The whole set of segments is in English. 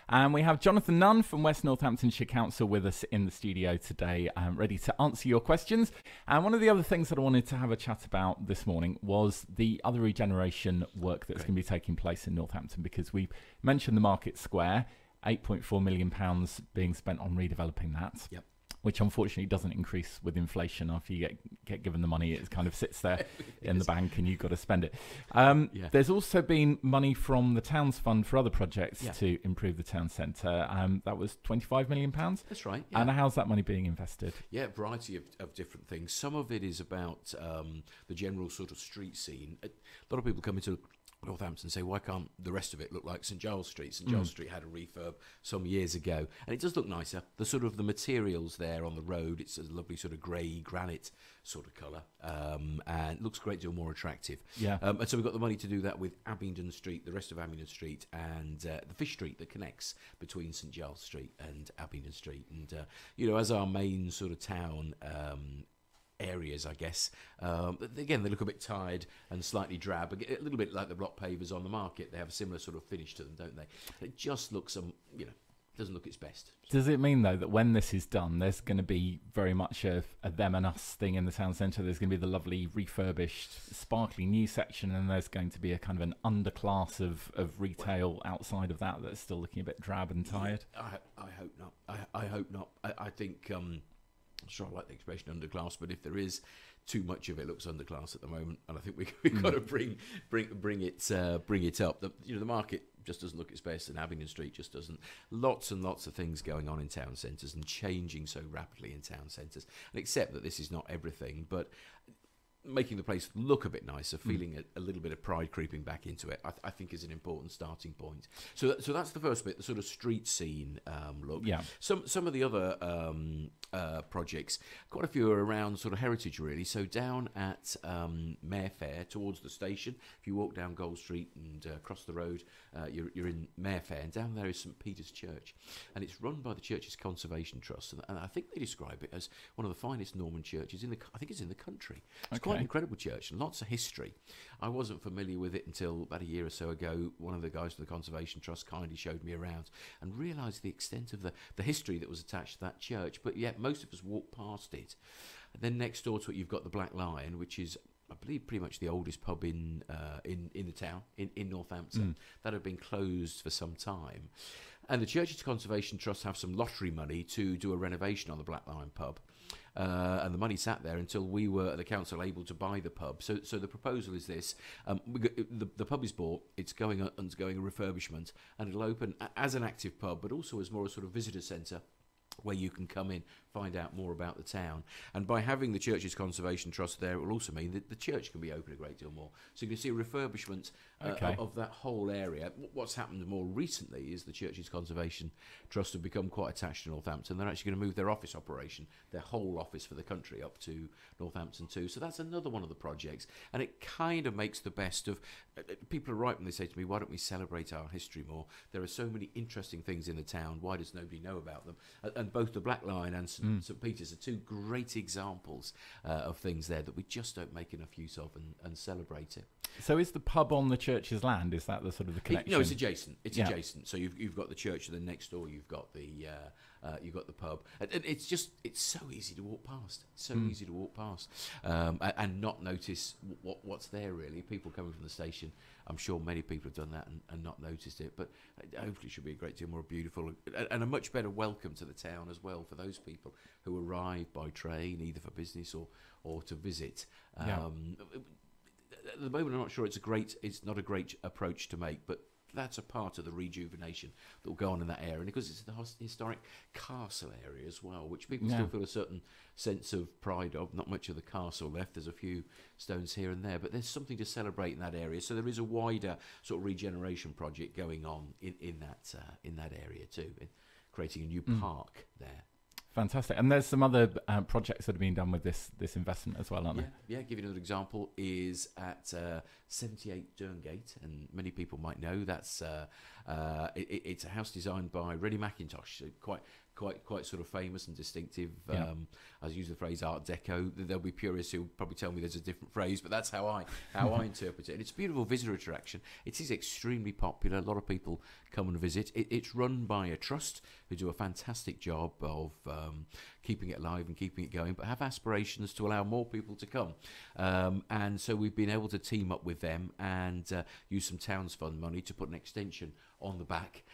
And we have Jonathan Nunn from West Northamptonshire Council with us in the studio today, ready to answer your questions. And one of the other things that I wanted to have a chat about this morning was the other regeneration work that's going to be taking place in Northampton, because we mentioned the Market Square, £8.4 million being spent on redeveloping that. Yep. Which unfortunately doesn't increase with inflation. After you get given the money, it kind of sits there in the bank and you've got to spend it. There's also been money from the Towns Fund for other projects to improve the town centre. That was £25 million. That's right. Yeah. And how's that money being invested? Yeah, a variety of different things. Some of it is about the general sort of street scene. A lot of people come into Northampton say, why can't the rest of it look like St Giles Street? St Giles Street had a refurb some years ago, and it does look nicer. The sort of the materials there on the road, it's a lovely sort of grey granite sort of colour, and looks a great deal more attractive. Yeah. And so we've got the money to do that with Abingdon Street, the rest of Abingdon Street, and the Fish Street that connects between St Giles Street and Abingdon Street. And as our main sort of town areas, I guess. Again, they look a bit tired and slightly drab, a little bit like the block pavers on the market. They have a similar sort of finish to them, don't they? It just looks, doesn't look its best. Does it mean, though, that when this is done, there's going to be very much a them and us thing in the town centre? There's going to be the lovely refurbished, sparkly new section, and there's going to be a kind of an underclass of retail outside of that that's still looking a bit drab and tired? I hope not. I hope not. I think... I'm sure I like the expression underclass, but if there is too much of it, looks underclass at the moment, and I think we've got to bring it up. The market just doesn't look its best, and Abingdon Street just doesn't. Lots and lots of things going on in town centres and changing so rapidly in town centres. And accept that this is not everything, but making the place look a bit nicer, feeling a little bit of pride creeping back into it, I think is an important starting point. So that's the first bit, the sort of street scene look. Yeah. Some of the other projects, quite a few are around sort of heritage, really. So down at Mayfair, towards the station, if you walk down Gold Street and across the road, you're in Mayfair, and down there is St Peter's Church, and it's run by the Church's Conservation Trust, and I think they describe it as one of the finest Norman churches I think it's in the country. It's quite an incredible church, and lots of history. I wasn't familiar with it until about a year or so ago. One of the guys from the Conservation Trust kindly showed me around and realised the extent of the history that was attached to that church, but yet most of us walked past it. And then next door to it, you've got the Black Lion, which is, I believe, pretty much the oldest pub in the town, in Northampton, that had been closed for some time. And the Church's Conservation Trust have some lottery money to do a renovation on the Black Lion pub. And the money sat there until we were at the council able to buy the pub. So the proposal is this: the pub is bought, it's undergoing a refurbishment, and it'll open as an active pub, but also as more a sort of visitor centre where you can come in, find out more about the town. And by having the Church's Conservation Trust there, it will also mean that the church can be open a great deal more. So you can see a refurbishment of that whole area. What's happened more recently is the Church's Conservation Trust have become quite attached to Northampton. They're actually going to move their office operation, their whole office for the country, up to Northampton too. So that's another one of the projects. And it kind of makes the best of... people are right when they say to me, why don't we celebrate our history more? There are so many interesting things in the town. Why does nobody know about them? And both the Black Lion and St Peter's are two great examples of things there that we just don't make enough use of and celebrate it. So is the pub on the church's land? Is that the sort of the connection? No, it's adjacent. It's adjacent. So you've got the church, and then next door you've got the pub. And it's so easy to walk past. So easy to walk past and not notice what's there, really. People coming from the station, I'm sure many people have done that and not noticed it. But hopefully it should be a great deal more beautiful and a much better welcome to the town as well for those people who arrive by train, either for business or to visit. At the moment, I'm not sure it's not a great approach to make, but that's a part of the rejuvenation that will go on in that area. And because it's the historic castle area as well, which people still feel a certain sense of pride of. Not much of the castle left. There's a few stones here and there, but there's something to celebrate in that area. So there is a wider sort of regeneration project going on in that area too, in creating a new park there. Fantastic. And there's some other projects that are being done with this investment as well, aren't there? Yeah, give you another example is at 78 Derngate, and many people might know that's it's a house designed by Rennie Mackintosh, so quite sort of famous and distinctive. Yeah. I use the phrase Art Deco. There'll be purists who'll probably tell me there's a different phrase, but that's how I interpret it. And it's a beautiful visitor attraction. It is extremely popular. A lot of people come and visit. It's run by a trust who do a fantastic job of keeping it alive and keeping it going, but have aspirations to allow more people to come. And so we've been able to team up with them and use some Towns Fund money to put an extension on the back.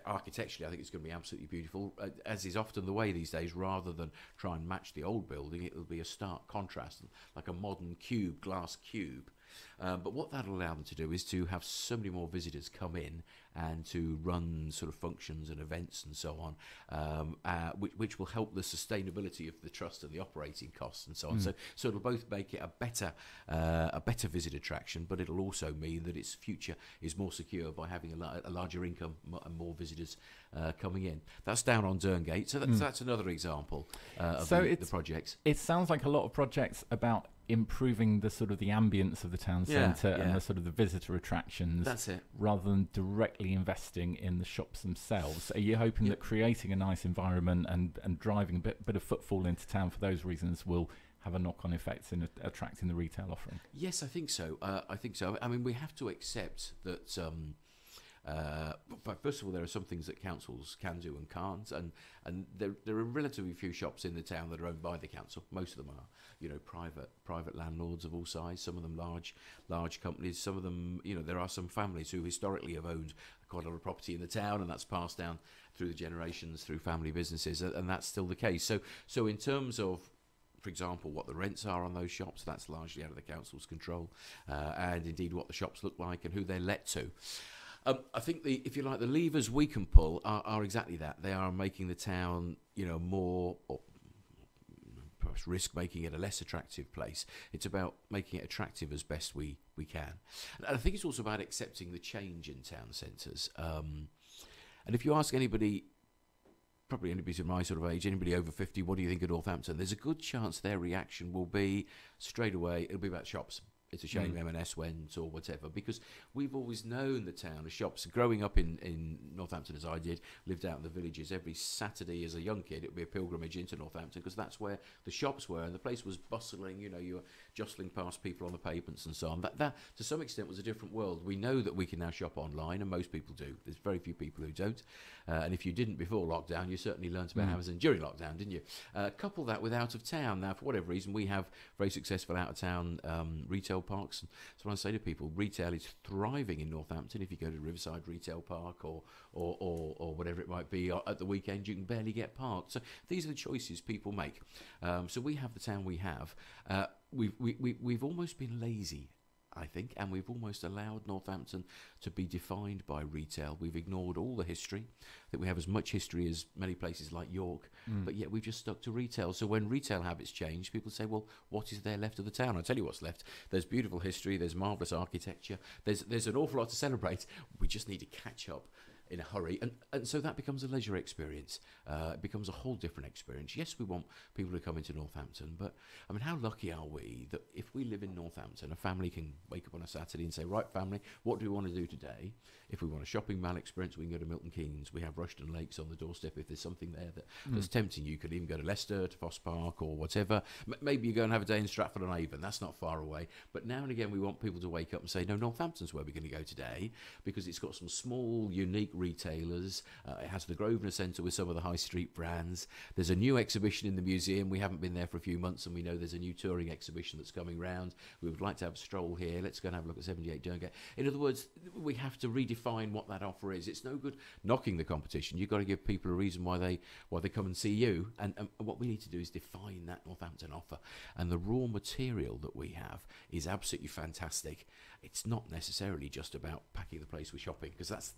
Architecturally, I think it's going to be absolutely beautiful, as is often the way these days. Rather than try and match the old building, it will be a stark contrast, like a modern glass cube. But what that'll allow them to do is to have so many more visitors come in and to run sort of functions and events and so on, which will help the sustainability of the trust and the operating costs and so on. So it'll both make it a better visit attraction, but it'll also mean that its future is more secure by having a larger income and more visitors coming in. That's down on Derngate, so that's another example of the projects. It sounds like a lot of projects about improving the sort of the ambience of the town centre and the sort of the visitor attractions. That's it. Rather than directly investing in the shops themselves. Are you hoping that creating a nice environment and driving a bit of footfall into town for those reasons will have a knock-on effect in attracting the retail offering? Yes, I think so. I mean, we have to accept that. But first of all, there are some things that councils can do and can't, and there are relatively few shops in the town that are owned by the council. Most of them are, private landlords of all sizes. Some of them large companies. Some of them, there are some families who historically have owned quite a lot of property in the town, and that's passed down through the generations through family businesses, and that's still the case. So in terms of, for example, what the rents are on those shops, that's largely out of the council's control, and indeed what the shops look like and who they're let to. I think if you like, the levers we can pull are exactly that. They are making the town, more, or perhaps risk making it a less attractive place. It's about making it attractive as best we can. And I think it's also about accepting the change in town centres. And if you ask anybody, probably anybody of my sort of age, anybody over 50, what do you think of Northampton? There's a good chance their reaction will be straight away, it'll be about shops. It's a shame M&S went or whatever, because we've always known the town as shops. Growing up in Northampton, as I did, lived out in the villages, every Saturday as a young kid, it would be a pilgrimage into Northampton, because that's where the shops were, and the place was bustling. You were jostling past people on the pavements and so on. That to some extent was a different world. We know that we can now shop online, and most people do. There's very few people who don't. And if you didn't before lockdown, you certainly learnt about Amazon during lockdown, didn't you? Couple that with out of town. Now, for whatever reason, we have very successful out of town retail parks. And so when I say to people, retail is thriving in Northampton. If you go to Riverside Retail Park or whatever it might be at the weekend, you can barely get parked. So these are the choices people make. So we have the town we have. We've almost been lazy, I think, and we've almost allowed Northampton to be defined by retail. We've ignored all the history. I think we have as much history as many places like York, but yet we've just stuck to retail. So when retail habits change, people say, well, what is there left of the town? I'll tell you what's left. There's beautiful history, there's marvellous architecture, there's an awful lot to celebrate. We just need to catch up in a hurry, and so that becomes a leisure experience. It becomes a whole different experience. Yes, we want people to come into Northampton, but I mean, how lucky are we that if we live in Northampton, a family can wake up on a Saturday and say, right, family, what do we want to do today? If we want a shopping mall experience, we can go to Milton Keynes. We have Rushden Lakes on the doorstep. If there's something there that's tempting, you could even go to Leicester, to Foss Park or whatever. Maybe you go and have a day in Stratford-on-Avon. That's not far away. But now and again, we want people to wake up and say, no, Northampton's where we're going to go today, because it's got some small, unique retailers. It has the Grosvenor Centre with some of the high street brands. There's a new exhibition in the museum. We haven't been there for a few months, and we know there's a new touring exhibition that's coming round. We would like to have a stroll here. Let's go and have a look at 78 Derngate. In other words, we have to redefine what that offer is. It's no good knocking the competition. You've got to give people a reason why they come and see you. And what we need to do is define that Northampton offer. And the raw material that we have is absolutely fantastic. It's not necessarily just about packing the place with shopping, because that's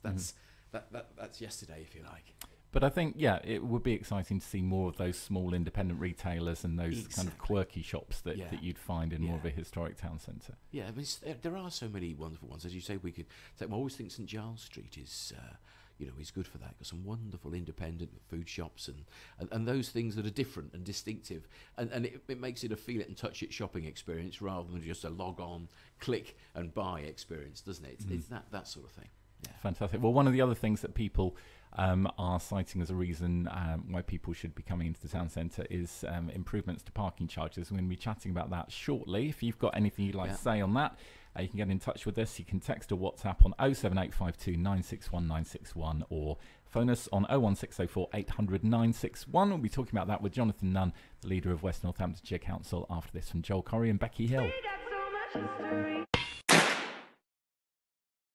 yesterday, if you like. But I think, it would be exciting to see more of those small independent retailers and those kind of quirky shops that you'd find in more of a historic town centre. Yeah, I mean, there are so many wonderful ones. As you say, we could say, I always think St Giles Street is is good for that. Got some wonderful independent food shops and those things that are different and distinctive, and it makes it a feel it and touch it shopping experience rather than just a log on, click and buy experience, doesn't it? It's that sort of thing. Yeah. Fantastic. Well, one of the other things that people are citing as a reason why people should be coming into the town centre is improvements to parking charges. We're going to be chatting about that shortly. If you've got anything you'd like to say on that, you can get in touch with us. You can text or WhatsApp on 07852 961 961 or phone us on 01604 800 961. We'll be talking about that with Jonathan Nunn, the leader of West Northamptonshire Council, after this from Joel Corrie and Becky Hill. We got so much history.